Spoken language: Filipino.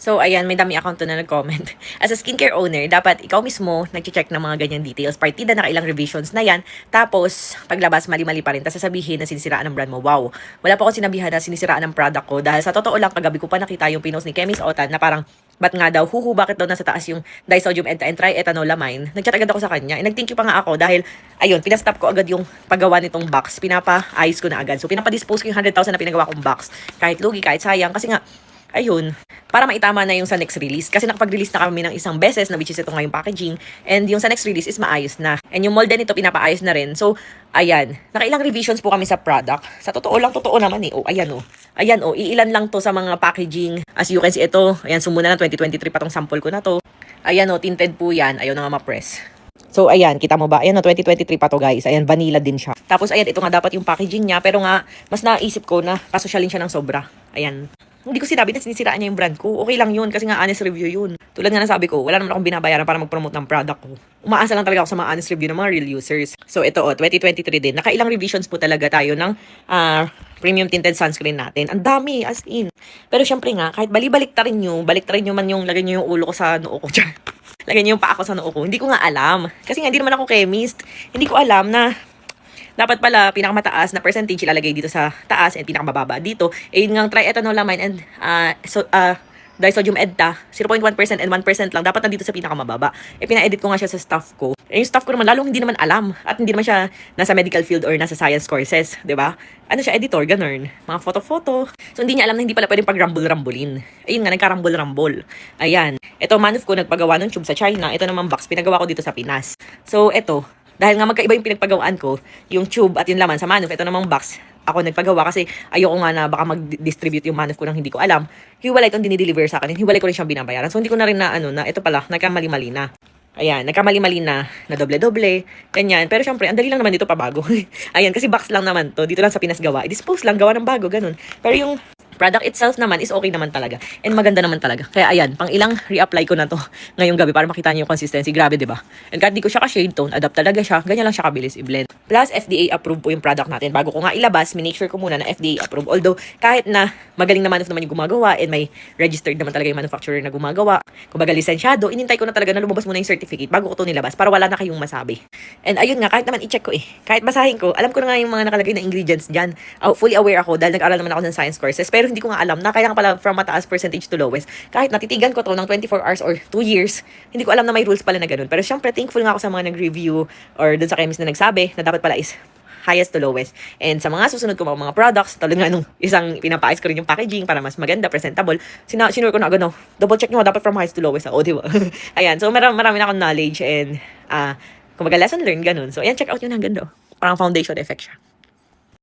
So, ayan, may dami account to na nag-comment. As a skincare owner, dapat ikaw mismo nag-check ng mga ganyan details. Partida na kailang revisions na yan. Tapos, paglabas, mali-mali pa rin. Tapos sasabihin na sinisiraan ng brand mo. Wow, wala pa ako sinabihan na sinisiraan ng product ko. Dahil sa totoo lang, kagabi ko pa nakita yung pinost ni Chemist Otan na parang, ba't nga daw, bakit daw nasa taas yung disodium and triethanolamine? Nag-chat agad ako sa kanya. And nag-thank you pa nga ako dahil, ayun, pinastop ko agad yung paggawa nitong box. Pinapa-ayos ko na agad. So, pinapa-dispose ko yung 100,000 na pinagawa kong box. Kahit lugi, kahit sayang. Kasi nga, ayun, para maitama na yung sa next release. Kasi nakapag-release na kami ng isang beses na which is ito nga yung packaging. And yung sa next release is maayos na. And yung molde nito pinapaayos na rin. So, ayan. Nakailang revisions po kami sa product. Sa totoo lang, totoo naman eh. Oh, ayan oh. Ayan oh. Iilan lang to sa mga packaging. As you can see, ito. Ayan, sumuna na 2023 pa tong sample ko na to. Ayan oh, tinted po yan. Ayaw na nga ma-press. So, ayan, kita mo ba? Ayan, no, 2023 pa to, guys. Ayan, vanilla din siya. Tapos, ayan, ito nga dapat yung packaging niya. Pero nga, mas naisip ko na kasosyalin siya ng sobra. Ayan. Hindi ko sinabi na sinisiraan niya yung brand ko. Okay lang yun kasi nga honest review yun. Tulad nga nasabi ko, wala naman akong binabayaran para mag-promote ng product ko. Umaasa lang talaga ako sa mga honest review ng mga real users. So ito 2023 din. Nakailang revisions po talaga tayo ng premium tinted sunscreen natin. Ang dami, as in. Pero syempre nga, kahit balik ta rin nyo man yung lagay nyo yung ulo ko sa noo ko. Lagay nyo yung paa ko sa noo ko. Hindi ko nga alam. Kasi nga hindi naman ako chemist. Hindi ko alam na dapat pala, pinakamataas na percentage ilalagay dito sa taas and pinakamababa dito. Eh, yun nga, triethanolamine and disodium edta, 0.1% and 1% lang. Dapat nandito sa pinakamababa. Eh, pina-edit ko nga siya sa staff ko. Eh, yung staff ko naman, lalong hindi naman alam. At hindi naman siya nasa medical field or nasa science courses. ba? Diba? Ano siya, editor, ganun. Mga photo-photo. So, hindi niya alam na hindi pala pwedeng pag-rumble-rumbulin. Ayun nga, nagka-rumble-rumble. Ayan. Ito, manuf ko nagpagawa ng tube sa China. Ito naman box, pinagawa ko dito sa Pinas. So, ito. Dahil nga magkaiba yung pinagpagawaan ko, yung tube at yung laman sa manuf, ito namang box, ako nagpagawa kasi ayoko nga na baka mag-distribute yung manuf ko nang hindi ko alam. Hiwalay itong dinideliver sa akin, hiwalay ko rin siyang binabayaran. So hindi ko na rin na na ito pala, nagkamali-mali na. Ayan, nagkamali-mali na doble-doble, ganyan. Pero syempre, ang dali lang naman dito pabago. Ayan, kasi box lang naman to, dito lang sa Pinas gawa. I-dispose lang, gawa ng bago, ganun. Pero yung product itself naman is okay naman talaga. And maganda naman talaga. Kaya ayan, pang ilang re-apply ko na to ngayong gabi para makita niyo yung consistency. Grabe, di ba? And kahit di ko siya ka-shade tone, adapt talaga siya. Ganyan lang siya kabilis i-blend. Plus, FDA approved po yung product natin. Bago ko nga ilabas, make sure ko muna na FDA approved. Although, kahit na magaling na manuf naman yung gumagawa and may registered naman talaga yung manufacturer na gumagawa, kumbaga lisensyado, inintay ko na talaga na lumabas muna yung certificate bago ko to nilabas para wala na kayong masabi. And ayun nga, kahit naman i-check ko kahit basahin ko, alam ko na nga yung mga nakalagay na ingredients dyan. Fully aware ako dahil nag-aral naman ako ng science courses. Pero hindi ko nga alam na kaya pala from mataas percentage to lowest. Kahit natitigan ko to ng 24 hours or 2 years, hindi ko alam na may rules pala na ganun. Pero syempre, thankful nga ako sa mga nag-review or dun sa chemist na nagsabi na dapat pala is highest to lowest. And sa mga susunod ko mga products, tulad nga nung isang pinapaayos ko rin yung packaging para mas maganda, presentable, sinure ko na agad, no, double check nyo, dapat from highest to lowest. O, diba? Ayan, so marami na akong knowledge and kumbaga lesson learned, ganun. So, ayan, check out yun, ang ganda. Parang foundation effect siya.